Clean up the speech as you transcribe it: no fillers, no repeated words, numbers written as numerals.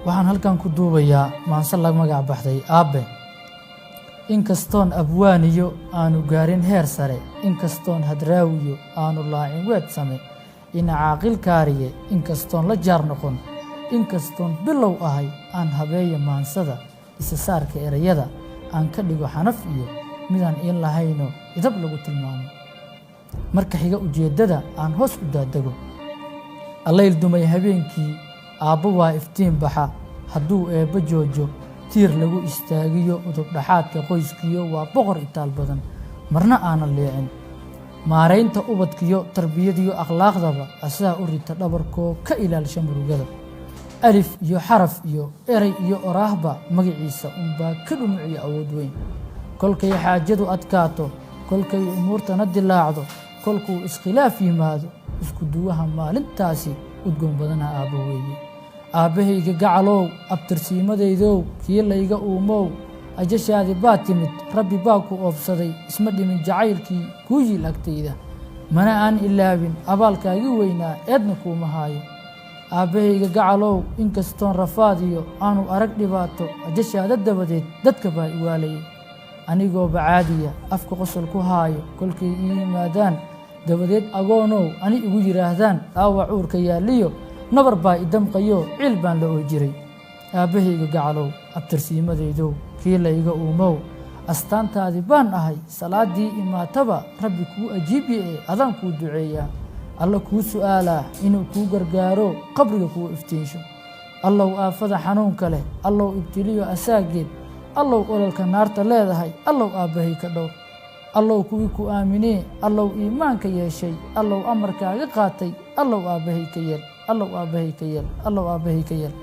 waxaan halkan ku duubayaa maanse laga magac baxday aabe inkastoon abwaaniyo aanu gaarin heer sare inkastoon hadraawiyo aanu laacin weed same ina caaqil kaariye inkastoon la jaar noqon inkastoon bilow ahay aan habeeya maansada isa saarka erayada aan ka dhigo xanaf iyo midaan in lahayno idab lagu tilmaamo marka xiga ujeedada aan hoos u daadago allayl dumay habeenkii aabbo waa iftiin baxa hadduu eebba joojo tiir lagu istaagiyo udub dhaxaadka qoyskiyo waa boqor itaal badan marna aanan leecin maaraynta ubadkiyo tarbiyadiyo akhlaaqdaba asaa u rita dhabarkoo ka ilaalsha murugada alif iyo xaraf iyo eray iyo oraahba magaciisa unbaa ka dhumuciyo awood weyn kolkay xaajadu adkaato kolkay umuurtana dilaacdo kolkuu iskhilaaf yimaado isku duwaha maalintaasi udgoon badana aabbo weeye aabbahayga gacalow abtirsiimadaydow kii layga uumow ajashaadi baa timid rabbi baa ku oobsaday isma dhimin jacaylkii kuu yiil agtayda mana aan ilaabin abaalkaagi weynaa eedna kuuma haayo aabbahayga gacalow inkastoon rafaadiyo aanu arag dhibaato ajashaada dabadeed dadka baa iwaalayay anigoo bacaadiya afka qosol ku haayo kolkay ii yimaadaan dabadeed agoonow ani igu yiraahdaan dhaawac uurka yaalliyo nabar baa idamqayo ciil baan la oo jiray aabbahayga gacalow abtirsiimadaydow kii layga uumow astaantaadii baan ahay salaadii imaataba rabbi kuu ajiibi ee adaan kuu duceeyaa alla kuu su'aalaa inuu kuu gargaaro qabriga kuu iftiinsho allow aafada xanuunka leh allow ibtiliyo asaageed allow ololka naarta leedahay allow aabbahay ka dhowr allow kuwii ku aaminee allow iimaanka yeeshay allow amarkaaga qaatay allow aabbahay ka yeel allow aabbahay ka yeel allow aabbahay ka yeel